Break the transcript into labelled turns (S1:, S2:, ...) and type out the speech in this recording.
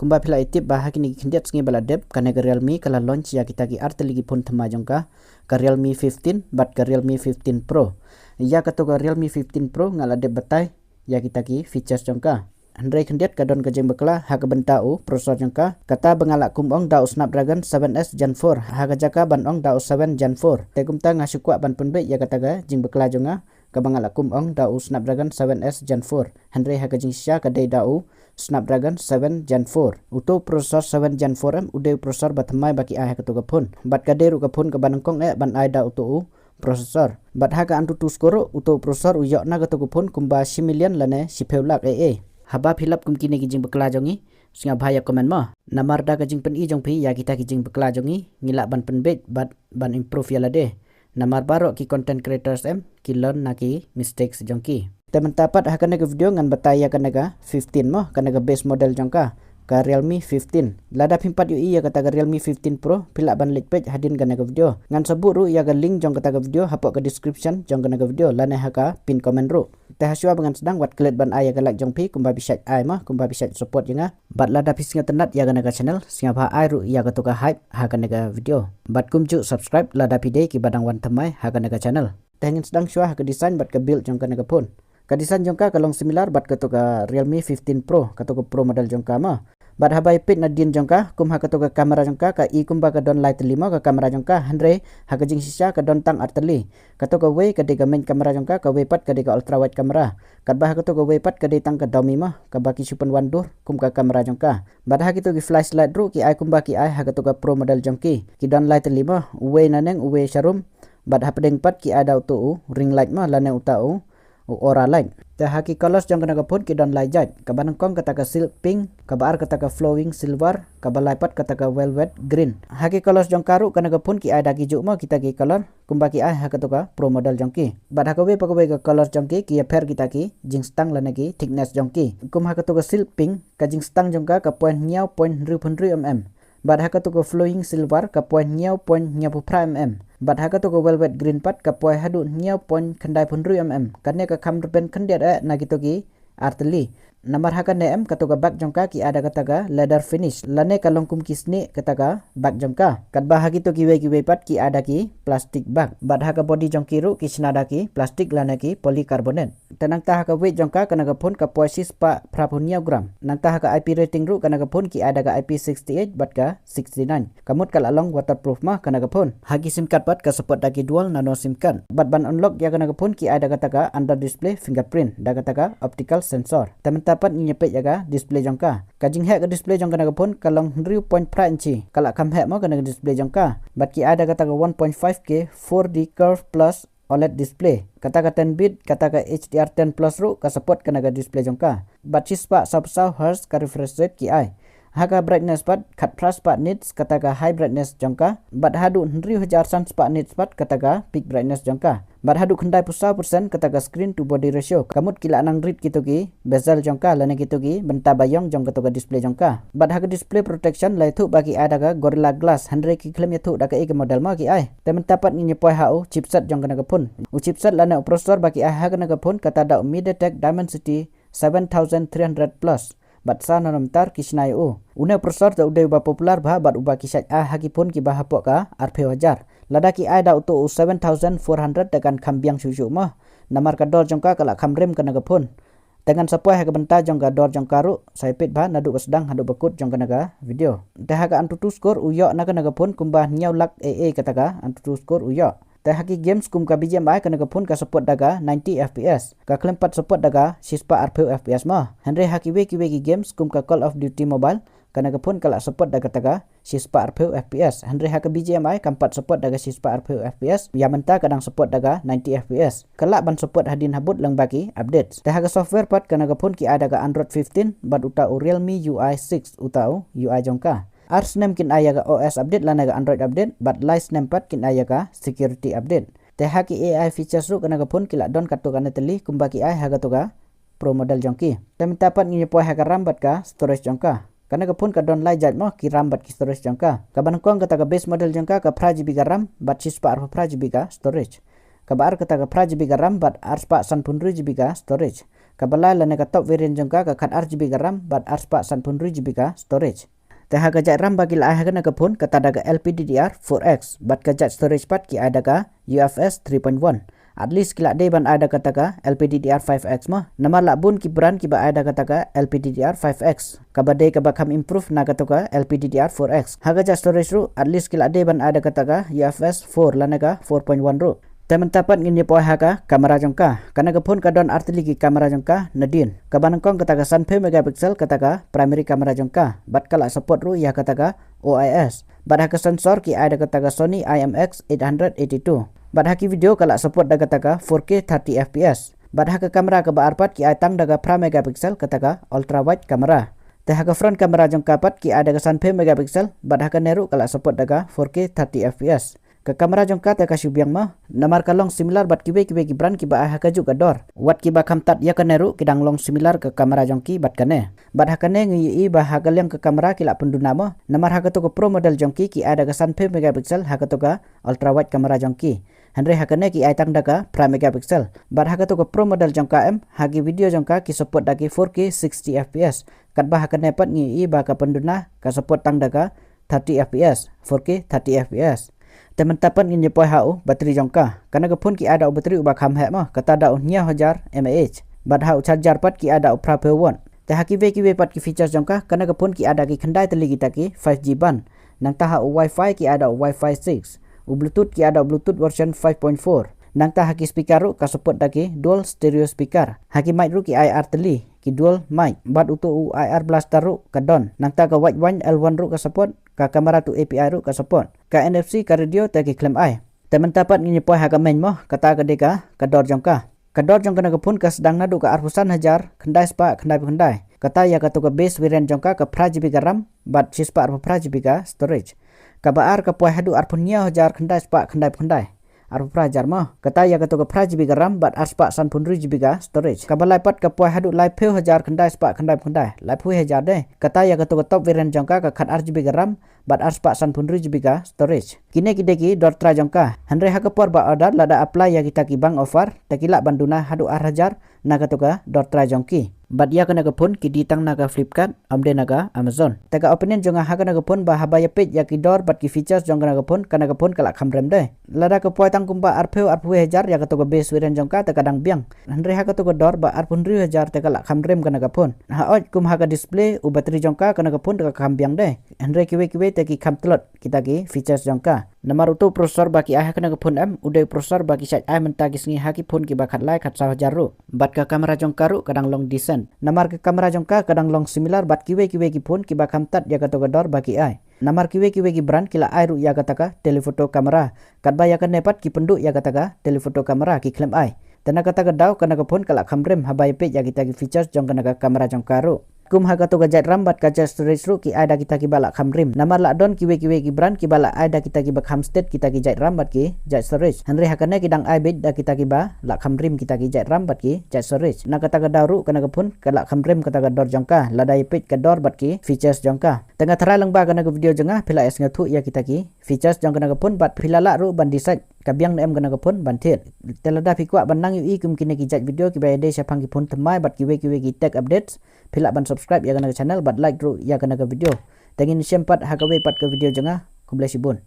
S1: kumba phila itip bahagi ni kindiat sngi bala dep kana Realme kala launch ya kita ki arteli gi phone thama jongka ka Realme 15 bat ka Realme 15 Pro ya kato ka Realme 15 Pro ngala dep batai ya kita ki features jongka Android kendiat kadon kajeng bekla ha bentau prosesor jangka kata bengalak kumong dau Snapdragon 7S Gen 4 ha jaka banong dau 7 Gen 4 tegum ta ngasukwa ban punbe ya kata ga jing bekla jonga ka bengalak kumong dau Snapdragon 7S Gen 4 Andre ha jing sya kadai dau Snapdragon 7 Gen 4 uto prosesor 7 Gen 4 ude prosesor batmai baki ai ha to ga phone bat kadai ru ka phone ka banongkong ban ai da uto prosesor bat ha ka antu tu skoro uto prosesor uyok na ka to phone kumba similian lane sipeulak haba philap kum kini kijing bekla jongi singa bhaya komen ma namar da kijing pen i jong phi ya kita kijing bekla jongi ngila ban pen bet bat ban improve ya lade namar baro ki content creators ki learn na ki mistakes jongki temen tapat hakane ke video ngan bataya kanaga 15 ma kanaga base model jongka ka Realme 15 lada pimpat UI ya kata Realme 15 Pro phila ban link page hadin kanaga video ngan sebut ru ya ga link jong kata video hapok ke description jong kanaga video lane haka pin comment ru teh hasua bangan sedang wat klet ban ai ya galak jong pi kumba bisat ai mah kumba bisat support jenga bat lada pisinga tenat ya kanaga channel singa ba ai ru ya katuka hype ha kanaga video bat kumju subscribe lada pide ki badang wan temai ha kanaga channel teh ngin sedang syua ke design bat ke build jong kanaga phone ka design jongka kalong similar bat katuka Realme 15 Pro katuka Pro model jongka ma bat habai pit na din jongka kum ha katuka kamera jongka ka i kumba ka don light 5 ka kamera jongka Andre ha ka jing sisa ka don tang arteli katuka we ka de main kamera jongka ka we pat ka de ultra wide kamera kat bah katuka we pat ka de tang ka domi ma ka baki supan wandur kum ka kamera jongka bat ha kitu ki flashlight ru ki ai kumba ki ai ha katuka Pro model jongki ki don light 5 we naneng we sharum bat ha pedeng pat ki ada utu ring light ma lane utau ora light ta haki colors jong kana phone ki don light jat ka banangkong kata ka silk pink ka bar kata ka flowing silver ka balaipat kata ka velvet green haki colors jong karu kana phone ki ada ki juma kita ki color kumba ki ai ha kata ka Pro model jong ki bat ha ka we pakawe ka colors jong ki affair kita ki jing stang lane ki thickness jong ki kum ha kata ka silk pink ka jing stang jong ka point nyau point mm bat ha kata ka flowing silver ka point nyau mm bat ha kata ka velvet green pat ka point hadu nyau point khandai mm kanne ka kham ben khandia na gitu ki arteli namar ha ka ne kata ka bak jongka ki ada kata ka leather finish lane ka longkum kisni kata ka bak jongka kat bah gitu ki we pat ki ada ki plastic bag bat ha ka body jongki ru ki snada ki plastic lane ki polycarbonate tenang ta ha ka weight jongka kana ka phone ka poisis pa prapunia gram nang ta ha ka IP rating ru kana ka phone ki ada ka IP68 bat ka 69 kamut kal along waterproof mah kana ka phone hagi sim card pat ka support daki dual nano sim card bat ban unlock ya kana ka phone ki ada kata ka under display fingerprint da kata ka optical sensor dapat nyepet jaga display jongka kajing hek ke display jongka na phone kalong 0.5 inci kala kam hek mo kana display jongka bat ki ada kata ka 1.5K 4D curve plus OLED display kata ka 10 bit kata ka HDR10 plus ru ka support kana ka display jongka bat sispa sabsau hertz ka refresh rate ki ai haga brightness pat khat plus pat nits kata ka high brightness jongka bat hadu 1000 sans pat nits pat kata ka peak brightness jongka bat hadu khandai pusa persen kata ka screen to body ratio kamut kila nang rit gitu ki bezel jongka lane gitu ki benta bayong jong kata ka display jongka bat haga display protection lai thu bagi ada ka Gorilla Glass 100 ki claim ya thu da ka e model ma ki ai temen tapat ni nyepoi hau chipset jong kana ka phone chipset lane processor bagi ai ha kana ka phone kata da MediaTek Dimensity 7300 plus bat sa nanamtar kisnai une prosesor da udah popular bah bat uba kisat hagi pun ki bah pok ka RP wajar lada ki ai da utu 7400 dengan kambiang susu mah namar ka dor jongka kala kamrem kana ka phone dengan sapoi ha ka benta jongka dor jongka ru saipit bah nadu sedang hadu bakut jongka naga video teh ha ka antutu skor uyo na kana ka phone kumbah nyau lak kata ka antutu skor uyo teh haki games kum ka BGMI kana ka phone ka support daga 90 fps ka claim pat support daga sispa RP fps mah Henry haki we ki games kum ka Call of Duty Mobile kana ka phone kala support daga taga sispa RP fps Henry haki BGMI kampat support daga sispa RP fps yamenta kadang support daga 90 fps kala ban support hadin habut lang baki updates teh haki software pat kana ka phone ki ada ka Android 15 bat uta Realme UI 6 utau UI jongka Ars name kin ayaga OS update lana ga Android update but lice name pat kin ayaga security update teh haki AI features ru kana ga phone kila don katu kana teli kumbaki ai haga toga Pro model jongki tem tapat ngi poi haga RAM bat ka storage jongka kana ga phone ka don lai jat mo ki RAM bat ki storage jongka ka banangkong kata ga base model jongka ka 4GB ga RAM bat sispa 4GB ga storage ka bar kata ga 4GB ga RAM bat arspa 10GB ga storage Kabalai lana ka top variant jongka ka khat 8GB ka RAM bat arspa san pun GB ka storage. Teh ka jat RAM bagi la ha kana ka pun kata daga LPDDR4X bat ka jat storage pat ki ada ka UFS 3.1. At least kila day ban ada kata ka LPDDR5X mah. Nama la bun ki brand ki ba ada kata ka LPDDR5X. Kabade ka bakam improve na kata ka LPDDR4X. Haga jat storage ru at least kila day ban ada kata ka UFS 4 lana ka 4.1 ru. Teman tapat ngini poy haka kamera jongka. Kana ka pun ka don artili ki kamera jongka nadin. Kabanangkong kata ka 10 megapixel kata ka primary kamera jongka. Bat kala support ru ya kata ka OIS. Bat haka sensor ki ada kata ka Sony IMX882. Bat haki video kala support daga taka 4K 30 fps. Bat haka kamera ka baarpat ki atang daga pra megapixel kata ka ultra wide kamera. Teh haka front kamera jong kapat ki ada ka 10 megapixel. Bat haka neru kala support daga 4K 30 fps. Ke kamera jong kata ka syubyang mah namar ka long similar bat kibe ki brand ki ba haka juk ador. Wat ki ba kamtat ya ka neru kidang long similar ke kamera jong ki bat kane. Bat haka ne ngi ba haka yang ke kamera ki la penduna mah namar haka to ke pro model jong ki ada ka 10 megapixel haka to ka ultra wide kamera jong ki. Henry hakane ki aitang daka pra megapixel. Bat haka to ko pro model jongka m hagi video jongka ki support daki 4K 60 fps. Kat ba hakane pat ngi ba ka penduna ka support tang daka 30 fps 4K 30 fps. Teman tapan ngi poi hau bateri jongka. Kana ka pun ki ada bateri uba kham he mah kata da nya 1000 mAh. Bat hau charger pat ki ada pra pewon. Te haki ve ki pat ki features jongka kana ka pun ki ada ki khandai teli kita ki 5G ban. Nang taha wifi ki ada wifi 6. Bluetooth ki ada Bluetooth version 5.4. Nang ta haki speaker ru ka support daki dual stereo speaker. Haki mic ru ki IR teli ki dual mic. Bat utu IR blaster ru ka don. Nang ta ka wide one L1 ru ka support. Ka kamera tu API ru ka support. Ka NFC ka radio ta ki claim ai. Teman tapat ngini poi haka main moh kata ka deka ka dor jongka. Ka dor jongka na ka pun ka sedang nadu ka arpusan hajar khandai spa khandai. Kata ya ka tu ka base variant jongka ka pra GB ka RAM bat sispa arpa pra GB ka storage. Kabaar ka poi hadu arpunia 1000 khandai spa khandai. Arpu prajar mah kata ya ka to ka pra GB ka RAM bat arspa san pun GB ka storage. Kabalai pat ka poi hadu live peu 1000 khandai spa khandai. Live hui 1000 de. Kata ya ka to ka top variant jongka ka khat 8GB ka RAM bat arspa san pun GB ka storage. Kine ki dor tra jongka. Henry ha ka por ba order lada apply ya kita ki bang offer takila banduna hadu 8000 na ka to ka dor tra jongki. Bat ya kana ka pun ki ditang naga Flipkart amde naga Amazon. Taka opinion jonga ha kana ka pun ba habaya page ya ki dor bat ki features jonga naga pun kana ka pun kala khamrem de. Lada ka poi tang kumba arpeu 1000 ya ka to ka base wiren jongka ta kadang biang. Henry ha ka to ka dor ba 1000 ta kala khamrem kana ka pun. Ha oj kum ha ka display u battery jongka kana ka pun ta kham biang de. Henry kiwe ta ki kham tlot kita ki features jongka. Namar utu prosesor baki ah kana ka pun am udai prosesor baki sat ai menta ki sngi ha ki pun ki ba khat lai khat 1000 ru. Bat ka kamera jongka ru kadang long decent. Namar ke kamera jongka kadang long similar bat kiwe ki pun ki ba kamtat ya ka to dor baki ai. Namar kiwe ki brand kila ai ru ya kata ka telefoto kamera. Kat ba ya ka nepat ki penduk ya kata ka telefoto kamera ki claim ai. Tana kata ka daw kana ka pun kala khamrem habai pe ya kita ki features jong kana ka kamera jongka ru. Kum ha ka to gajat RAM bat kaca storage ru ki ada kita ki bala khamrim. Namar la don kiwe ki brand ki bala ada kita ki bakham state kita ki jat RAM bat ki jat storage. Henry ha kana ki dang ai bit da kita ki ba la khamrim kita ki jat RAM bat ki jat storage. Na kata ka daru kana ka pun kala khamrim kata ka dor jongka ladai pit ka dor bat ki features jongka. Tengah thara lang ba kana ka video jengah pila es ngathu ya kita ki features jong kana ka pun bat pila la ru ban decide kabiang em kana ka pun ban thet. Telada fikwa banang yu kum kini ki jat video ki ba de sapang ki pun temai bat kiwe ki tech updates. Pila ban subscribe ya kana channel bat like ru ya kana ka video. Tengin sempat hakawe pat ke video jengah ku bless you bun.